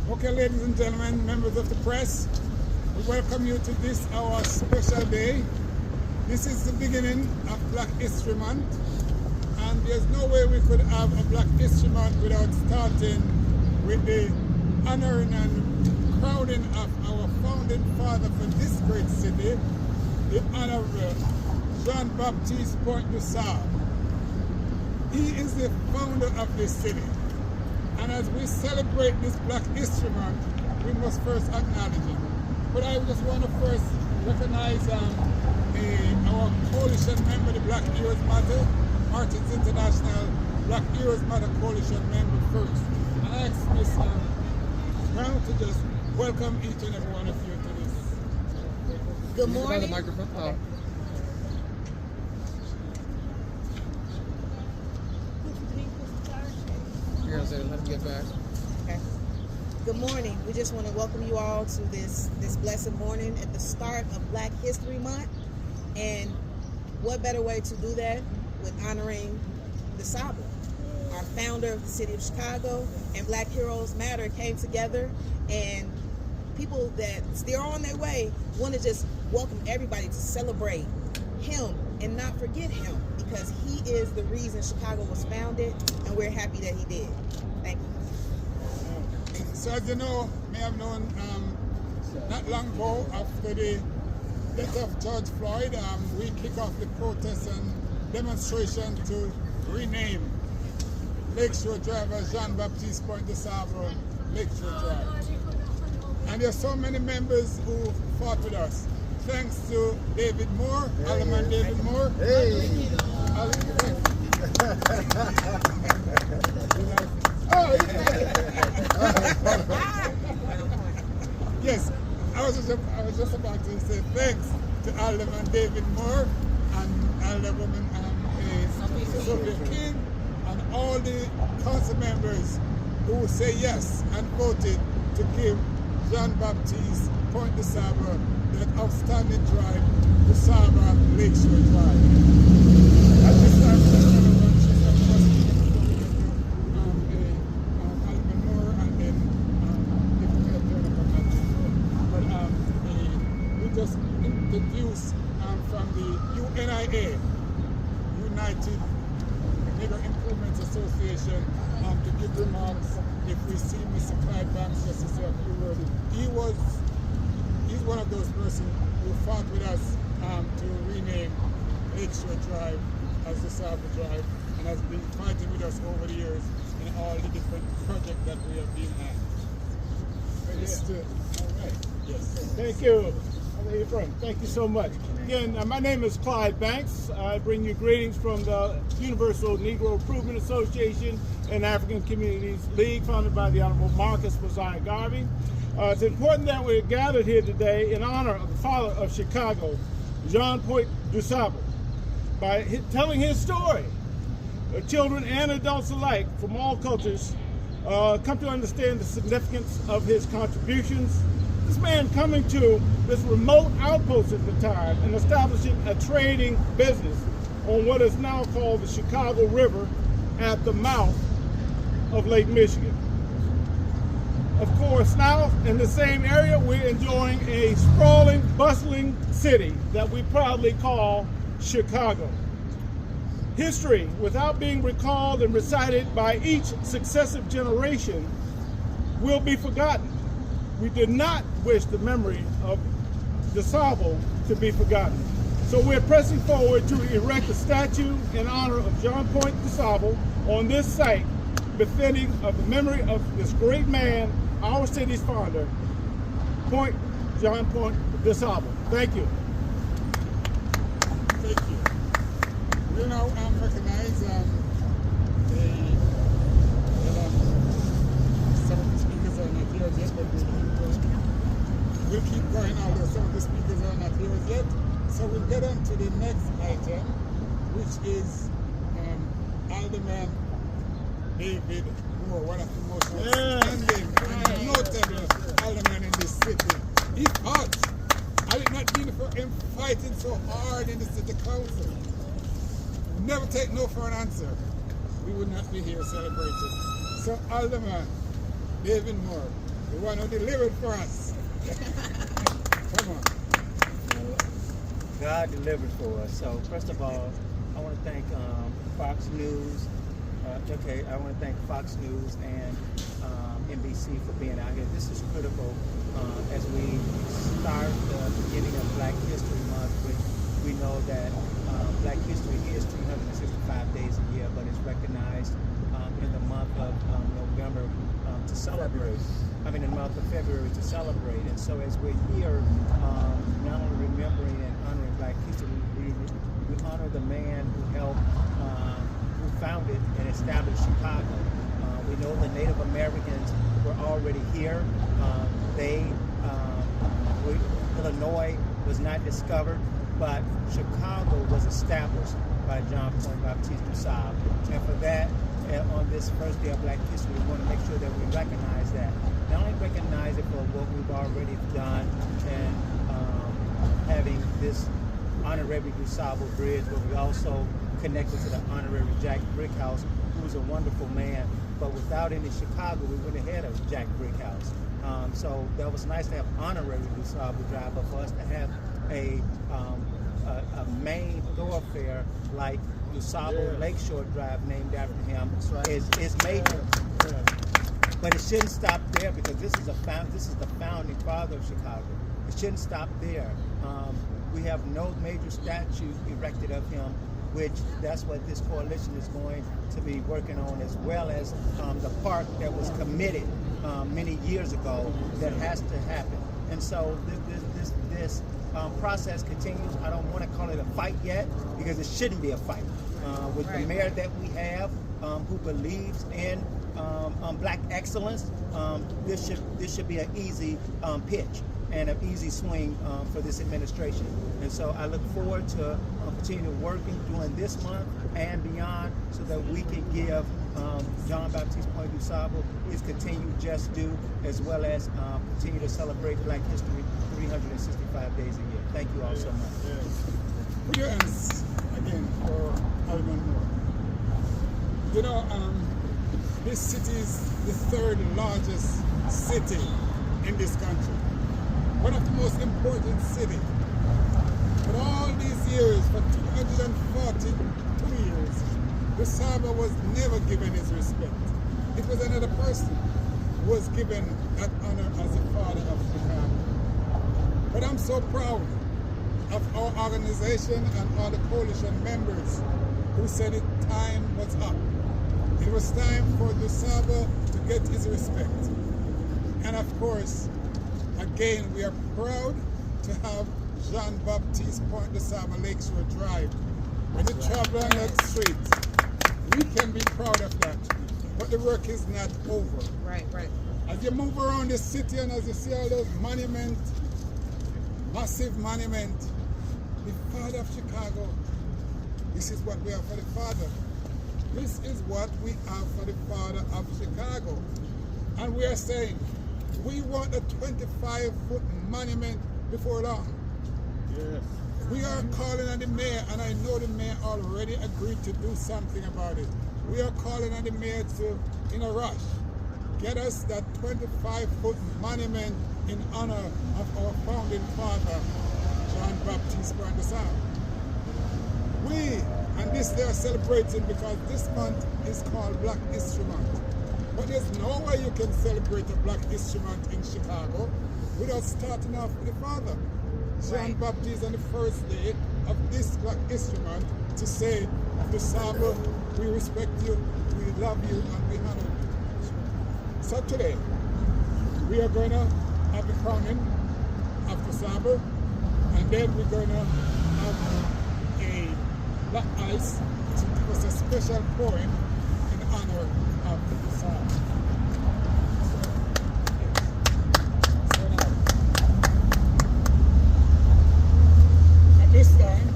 Okay, ladies and gentlemen, members of the press, we welcome you to this, our special day. This is the beginning of Black History Month, and there's no way we could have a Black History Month without starting with the honoring and crowning of our founding father for this great city, the Honorable Jean-Baptiste Dusable. He is the founder of this city. And as we celebrate this Black History Month, we must first acknowledge him. But I just want to first recognize our coalition member, the Black Heroes Matter, Martins International Black Heroes Matter Coalition member first. And I ask Ms. Brown to just welcome each and every one of you to this. Good morning. The microphone. Oh. Let him get back. Okay. Good morning. We just want to welcome you all to this blessed morning at the start of Black History Month. And what better way to do that with honoring Dusable, our founder of the city of Chicago. And Black Heroes Matter came together, and people that still on their way want to just welcome everybody to celebrate him and not forget him, because he is the reason Chicago was founded, and we're happy that he did. Thank you. So as you know, may have known not long ago after the death of George Floyd, we kick off the protest and demonstration to rename Lakeshore Drive as Jean-Baptiste Dusable Lakeshore Drive. And there are so many members who fought with us. Thanks to David Moore, Alderman David Moore. Hey. Yes, I was just about to say thanks to Alderman David Moore and Alderwoman Sophia King and all the council members who say yes and voted to give Jean-Baptiste Dusable that outstanding drive, Dusable Lakeshore Drive. At this time, Alderman Moore and then we just introduced from the UNIA, United Neighbor Improvements Association, to give remarks. If we see Mr. Clyde Banks just to say a few words, he's one of those persons who fought with us to rename Lakeshore Drive as Dusable Drive, and has been fighting with us over the years in all the different projects that we have been at. All right. Yes. Thank you, Ephraim. Thank you so much. Again, my name is Clyde Banks. I bring you greetings from the Universal Negro Improvement Association and African Communities League, founded by the Honorable Marcus Mosiah Garvey. It's important that we're gathered here today in honor of the father of Chicago, Jean-Baptiste Dusable, by telling his story. Children and adults alike from all cultures come to understand the significance of his contributions. This man coming to this remote outpost at the time and establishing a trading business on what is now called the Chicago River at the mouth of Lake Michigan. Of course, now in the same area, we're enjoying a sprawling, bustling city that we proudly call Chicago. History, without being recalled and recited by each successive generation, will be forgotten. We did not wish the memory of Dusable to be forgotten. So we're pressing forward to erect a statue in honor of Jean-Baptiste Dusable on this site, befitting of the memory of this great man, our city's founder, Jean-Baptiste Dusable. Thank you. Thank you. We now recognize some of the speakers are not here yet, but we'll keep going, although some of the speakers are not here yet. So we'll get on to the next item, which is Alderman David Moore, one of the most outstanding and notable aldermen in this city. He fought. Had it not been for him fighting so hard in the city council, never take no for an answer, we would not be here celebrating. So Alderman David Moore, The one who delivered for us. Come on. God delivered for us. So first of all, I want to thank Fox News. I want to thank Fox News and NBC for being out here. This is critical as we start the beginning of Black History Month, which we know that Black History is 365 days a year, but it's recognized in the month of November to celebrate. In the month of February to celebrate. And so as we're here, not only remembering and honoring Black history, we honor the man who helped, who founded and established Chicago. We know the Native Americans were already here. Illinois was not discovered, but Chicago was established by John Baptiste Dusable. And for that, on this first day of Black History, we want to make sure that we recognize that. Not only recognize it for what we've already done and having this honorary Dusable Bridge, but we also connected to the honorary Jack Brickhouse, who's a wonderful man. But without any Chicago, we wouldn't have had a Jack Brickhouse. So that was nice to have honorary Dusable Drive, but for us to have a main thoroughfare like Dusable Lakeshore Drive named after him is major. But it shouldn't stop there, because this is the founding father of Chicago. It shouldn't stop there. We have no major statue erected of him, which that's what this coalition is going to be working on, as well as the park that was committed many years ago that has to happen. And so this process continues. I don't want to call it a fight yet, because it shouldn't be a fight. With the mayor that we have, who believes in Black excellence, this should be an easy pitch and an easy swing for this administration. And so I look forward to continue working during this month and beyond, so that we can give John Baptiste Point Dusable his continued just due, as well as continue to celebrate Black history 365 days a year. Thank you all so much. Put your hands again for Alman Moore. You know, this city is the third largest city in this country. One of the most important cities. But all these years, for 242 years, Dusable was never given his respect. It was another person who was given that honor as the father of Chicago. But I'm so proud of our organization and all the coalition members who said time was up. It was time for Dusable to get his respect. And of course, again, we are proud to have Jean Baptiste Point Dusable Lakeshore Drive. When you travel on that street, we can be proud of that. But the work is not over. Right. As you move around the city and as you see all those monuments, massive monument, the father of Chicago, this is what we have for the father. This is what we have for the father of Chicago. And we are saying, we want a 25-foot monument before long. Yes. We are calling on the mayor, and I know the mayor already agreed to do something about it. We are calling on the mayor to, in a rush, get us that 25-foot monument in honor of our founding father, John Baptiste Point Dusable. We, and this they are celebrating because this month is called Black History Month. But there's no way you can celebrate a Black History Month in Chicago without starting off with the father. John Baptiste on the first day of this Black History Month to say, Dusable, we respect you, we love you, and we honor you. So today, we are going to have the crowning of Dusable, and then we're going to have a black ice to give us a special poem in honor of Dusable. This time,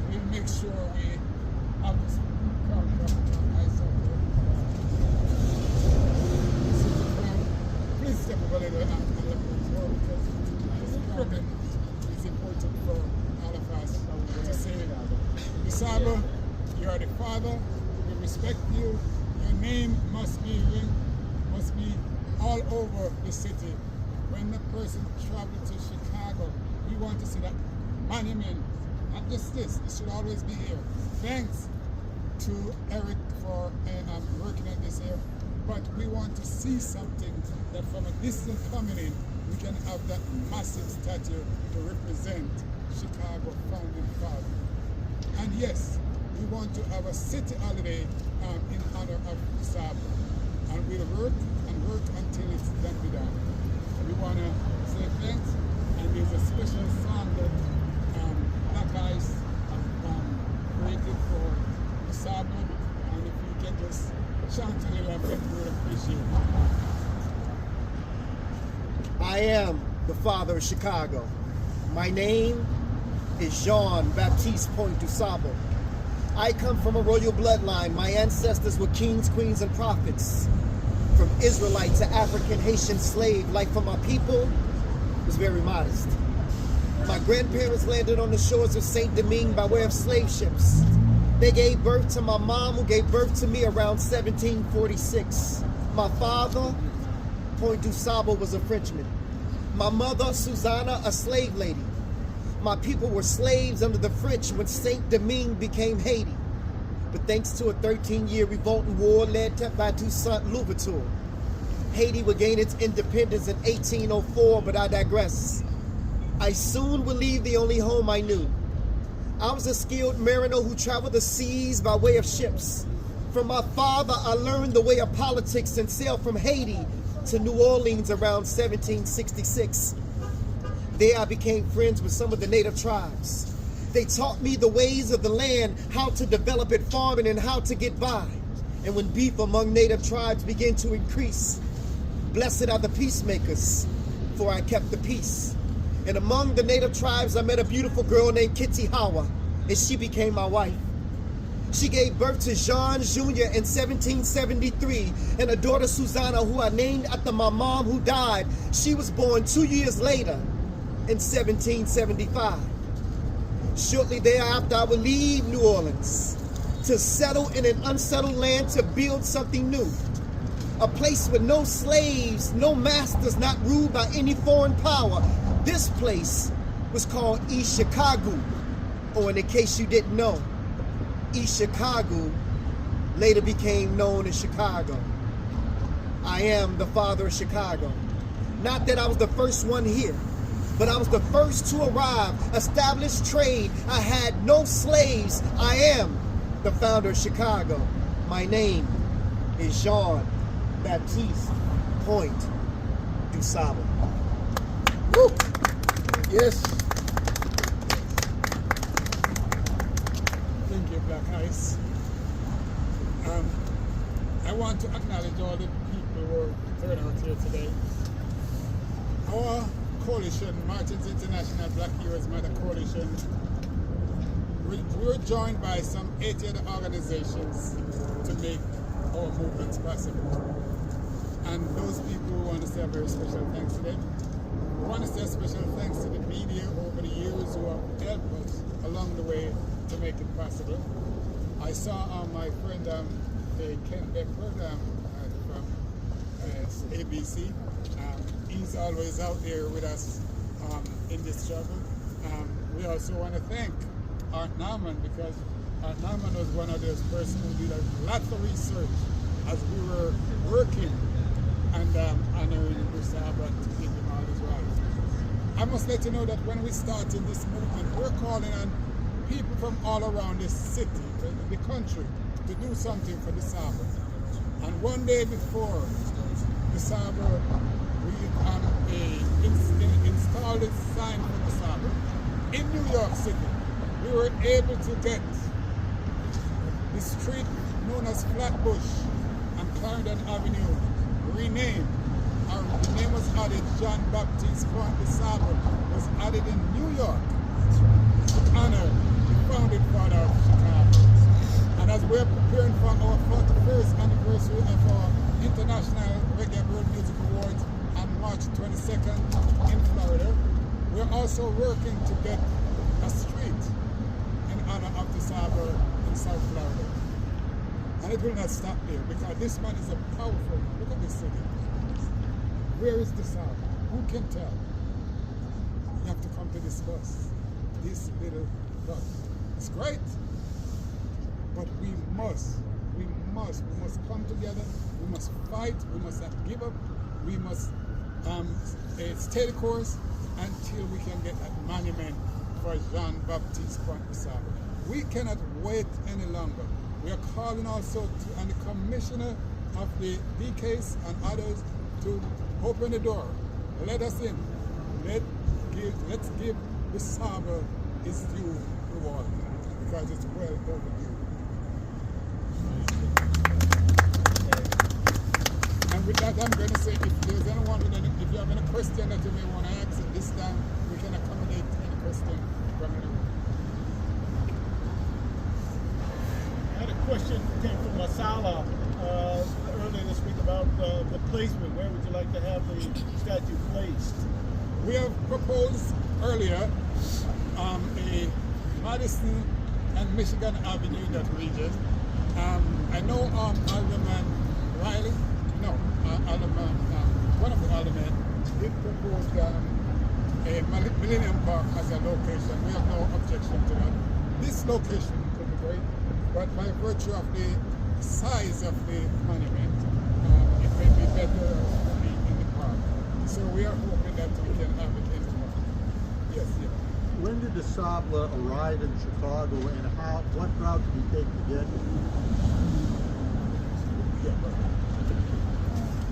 we'll make sure we have this crowd ice up here. Please step over there and let me go, because this crowd is important for all of us to say, Dusable, You are the Father. We respect you. Your name must be all over the city. When the person travels to Chicago, we want to see that monument. Not just this. It should always be here. Thanks to Eric for working on this here. But we want to see something that from a distance coming in, we can have that massive statue to represent Chicago founding father. And yes, we want to have a city holiday in honor of Dusable. And we'll work until it's done be done. We want to say thanks, and there's a special song that Black Ice created for Dusable, and if you can just chant a little bit, we would appreciate it. I am the father of Chicago. My name is Jean-Baptiste Point Dusable. I come from a royal bloodline. My ancestors were kings, queens, and prophets. From Israelite to African, Haitian slave, life for my people was very modest. My grandparents landed on the shores of Saint Domingue by way of slave ships. They gave birth to my mom, who gave birth to me around 1746. My father, Point Dusable, was a Frenchman. My mother, Susanna, a slave lady. My people were slaves under the French when Saint Domingue became Haiti. But thanks to a 13-year revolt and war led by Toussaint Louverture, Haiti would gain its independence in 1804, but I digress. I soon would leave the only home I knew. I was a skilled mariner who traveled the seas by way of ships. From my father, I learned the way of politics and sailed from Haiti to New Orleans around 1766. There I became friends with some of the native tribes. They taught me the ways of the land, how to develop it farming and how to get by. And when beef among native tribes began to increase, blessed are the peacemakers, for I kept the peace. And among the native tribes, I met a beautiful girl named Kitty Hawa, and she became my wife. She gave birth to Jean Jr. in 1773, and a daughter, Susanna, who I named after my mom who died. She was born 2 years later in 1775. Shortly thereafter, I would leave New Orleans to settle in an unsettled land to build something new. A place with no slaves, no masters, not ruled by any foreign power. This place was called East Chicago, or in case you didn't know, East Chicago later became known as Chicago. I am the father of Chicago. Not that I was the first one here, but I was the first to arrive, establish trade. I had no slaves. I am the founder of Chicago. My name is Jean-Baptiste Point Dusable. Woo! Yes. Thank you, Black Ice. I want to acknowledge all the people who turned out here today. Our coalition, Martin's International Black Heroes Matter Coalition, we were joined by some 80 other organizations to make our movements possible. And those people, we want to say a very special thanks to them. We want to say a special thanks to the media over the years who have helped us along the way to make it possible. I saw my friend Ken Beckford from ABC. He's always out there with us in this struggle. We also want to thank Art Norman, because Art Norman was one of those persons who did lots of research as we were working and honoring Dusable to give him all his rights. I must let you know that when we started this movement, we're calling on people from all around this city, the country, to do something for Dusable. And one day before Dusable, we installed a sign for Dusable in New York City. We were able to get the street known as Flatbush and Clarendon Avenue renamed. The name was added, Jean-Baptiste Point Dusable was added in New York to honor the founding father of Chicago. And as we're preparing for our 41st anniversary of our International Reggae World Music Awards on March 22nd in Florida, we're also working to get a street in honor of Dusable in South Florida. And it will not stop there because this man is a powerful man. Look at this city. Where is Dusable? Who can tell? You have to come to this bus. This little bus. It's great. But we must come together. We must fight. We must not give up. We must stay the course until we can get that monument for Jean-Baptiste Dusable. We cannot wait any longer. We are calling also to, and the commissioner of the DKs and others to open the door. Let us in. Let's give Dusable his due reward because it's well overdue. And with that, I'm going to say, if there's anyone, if you have any question that you may want to ask at this time, we can accommodate any question from anyone. I had a question that came from Masala earlier this week about the placement. Where would you like to have the statue placed? We have proposed earlier a Madison and Michigan Avenue in that region. I know Alderman Riley, Alderman, one of the aldermen did propose a Millennium Park as a location. We have no objection to that. This location could be great, but by virtue of the size of the monument, it may be better to be in the park. So we are hoping that we can have it in the park. Yes, yes. When did Dusable arrive in Chicago, and what route did he take to get here? Yeah,